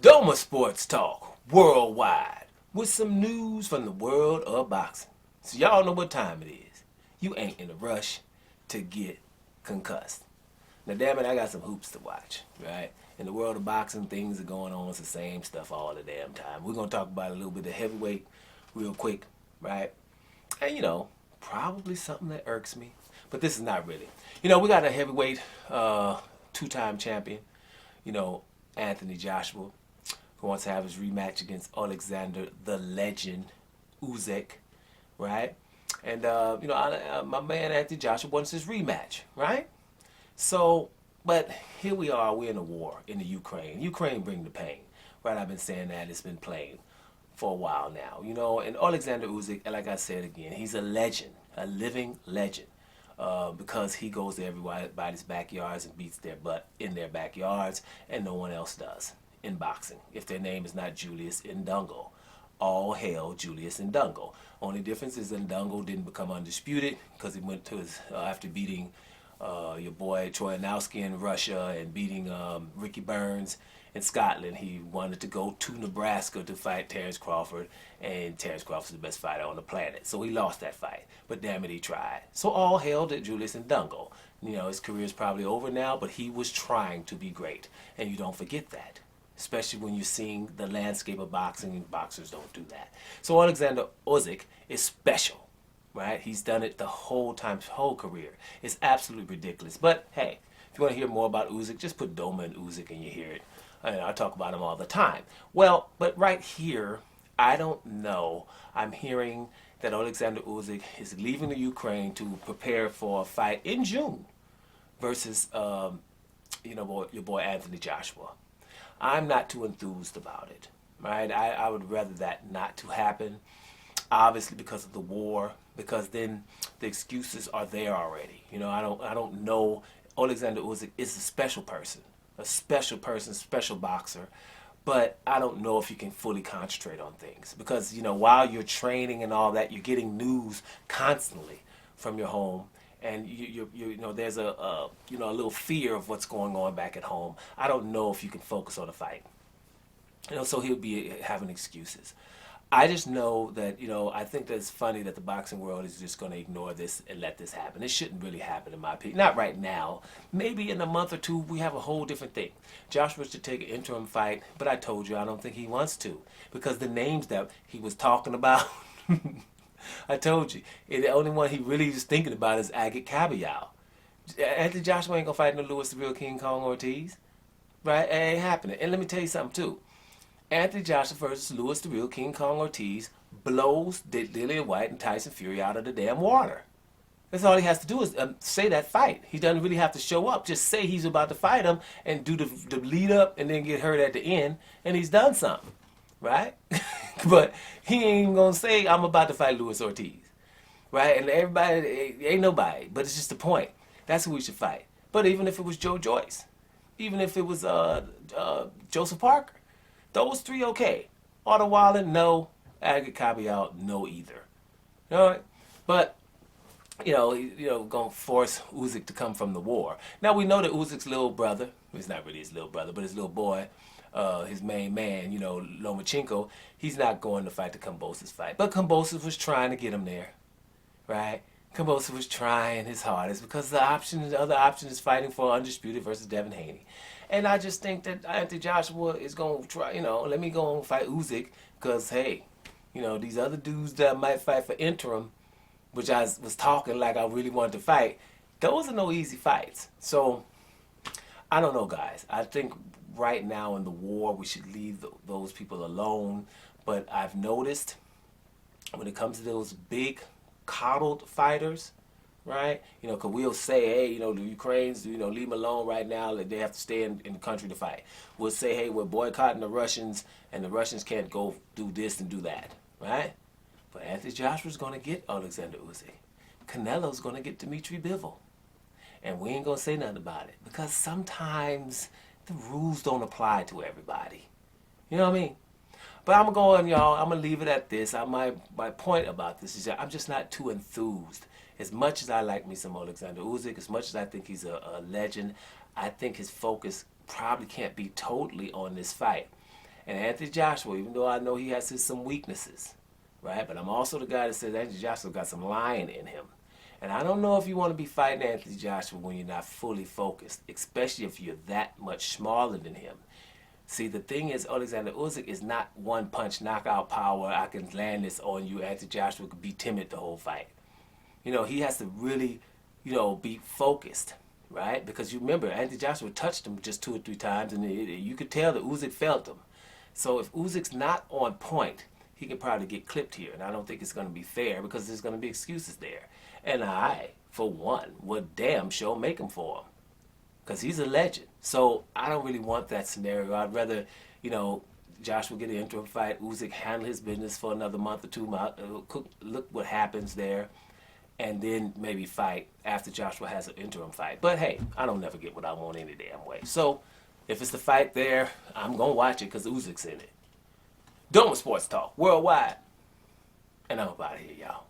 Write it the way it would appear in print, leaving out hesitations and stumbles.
Doma Sports Talk worldwide with some news from the world of boxing. So y'all know what time it is. You ain't in a rush to get concussed. Now damn it, I got some hoops to watch, right? In the world of boxing, things are going on. It's the same stuff all the damn time. We're gonna talk about a little bit of heavyweight real quick, right? And probably something that irks me. But this is not really. We got a heavyweight two-time champion, you know, Anthony Joshua, who wants to have his rematch against Oleksandr the Legend Usyk, right? And my man Anthony Joshua wants his rematch, right? So, but here we are. We're in a war in the Ukraine. Ukraine bring the pain, right? I've been saying that it's been plain for a while now, And Oleksandr Usyk, like I said again, he's a legend, a living legend. Because he goes to everybody's backyards and beats their butt in their backyards, and no one else does in boxing. If their name is not Julius Indungo, all hail Julius Indungo. Only difference is Indungo didn't become undisputed because he went to his after beating your boy Troyanowski in Russia and beating Ricky Burns in Scotland. He wanted to go to Nebraska to fight Terrence Crawford, and Terrence Crawford's the best fighter on the planet. So he lost that fight, but damn it, he tried. So all hail to Julius Indungo. His career is probably over now, but he was trying to be great, and you don't forget that. Especially when you're seeing the landscape of boxing, and boxers don't do that. So Oleksandr Usyk is special, right? He's done it the whole time, his whole career. It's absolutely ridiculous. But hey, if you want to hear more about Usyk, just put Doma and Usyk and you hear it. I talk about him all the time. Well, but right here, I don't know. I'm hearing that Oleksandr Usyk is leaving the Ukraine to prepare for a fight in June versus, your boy Anthony Joshua. I'm not too enthused about it, right? I would rather that not to happen, obviously because of the war, because then the excuses are there already. I don't know. Oleksandr Usyk is a special person, special boxer, but I don't know if you can fully concentrate on things because while you're training and all that, you're getting news constantly from your home, and there's a little fear of what's going on back at home. I don't know if you can focus on a fight. So he'll be having excuses. I just know that, I think that it's funny that the boxing world is just going to ignore this and let this happen. It shouldn't really happen, in my opinion. Not right now. Maybe in a month or two, we have a whole different thing. Joshua should take an interim fight, but I told you I don't think he wants to because the names that he was talking about, I told you, the only one he really is thinking about is Agit Kabayal. Anthony Joshua ain't going to fight no Louis the Real King Kong Ortiz, right? It ain't happening. And let me tell you something, too. Anthony Joshua versus Louis the Real King Kong Ortiz blows Dillian White and Tyson Fury out of the damn water. That's all he has to do is say that fight. He doesn't really have to show up. Just say he's about to fight him and do the lead up and then get hurt at the end, and he's done something, right? But he ain't even gonna say I'm about to fight Louis Ortiz, right? And everybody ain't nobody, but it's just the point. That's who we should fight. But even if it was Joe Joyce, even if it was Joseph Parker. Those three, okay. Otto Wallen, no. Agit Kabayal, no either. All right? But, going to force Usyk to come from the war. Now, we know that Usyk's little brother, he's not really his little brother, but his little boy, his main man, Lomachenko, he's not going to fight the Kambosos fight. But Kambosos was trying to get him there, right? Kambosos was trying his hardest because the other option is fighting for Undisputed versus Devin Haney. And I just think that Anthony Joshua is going to try, let me go and fight Usyk because, hey, these other dudes that might fight for interim, which I was talking like I really wanted to fight, those are no easy fights. So, I don't know, guys. I think right now in the war, we should leave those people alone. But I've noticed when it comes to those big coddled fighters, right? Because we'll say, hey, the Ukrainians, leave them alone right now. They have to stay in the country to fight. We'll say, hey, we're boycotting the Russians, and the Russians can't go do this and do that, right? But Anthony Joshua's going to get Oleksandr Usyk. Canelo's going to get Dmitry Bivol. And we ain't going to say nothing about it because sometimes the rules don't apply to everybody. You know what I mean? But I'm going, y'all, I'm going to leave it at this. My point about this is that I'm just not too enthused. As much as I like me some Oleksandr Usyk, as much as I think he's a legend, I think his focus probably can't be totally on this fight. And Anthony Joshua, even though I know he has some weaknesses, right? But I'm also the guy that says Anthony Joshua got some lion in him. And I don't know if you want to be fighting Anthony Joshua when you're not fully focused, especially if you're that much smaller than him. See, the thing is, Oleksandr Usyk is not one punch knockout power. I can land this on you. Anthony Joshua could be timid the whole fight. You know, he has to really, be focused, right? Because you remember, Anthony Joshua touched him just 2 or 3 times, and you could tell that Usyk felt him. So if Usyk's not on point, he can probably get clipped here, and I don't think it's going to be fair because there's going to be excuses there. And I, for one, would damn sure make him for him because he's a legend. So I don't really want that scenario. I'd rather, Joshua get an interim fight, Usyk handle his business for another month or 2 months, look what happens there, and then maybe fight after Joshua has an interim fight. But hey, I don't never get what I want any damn way. So if it's the fight there, I'm going to watch it because Usyk's in it. Dome Sports Talk worldwide. And I'm about to here, y'all.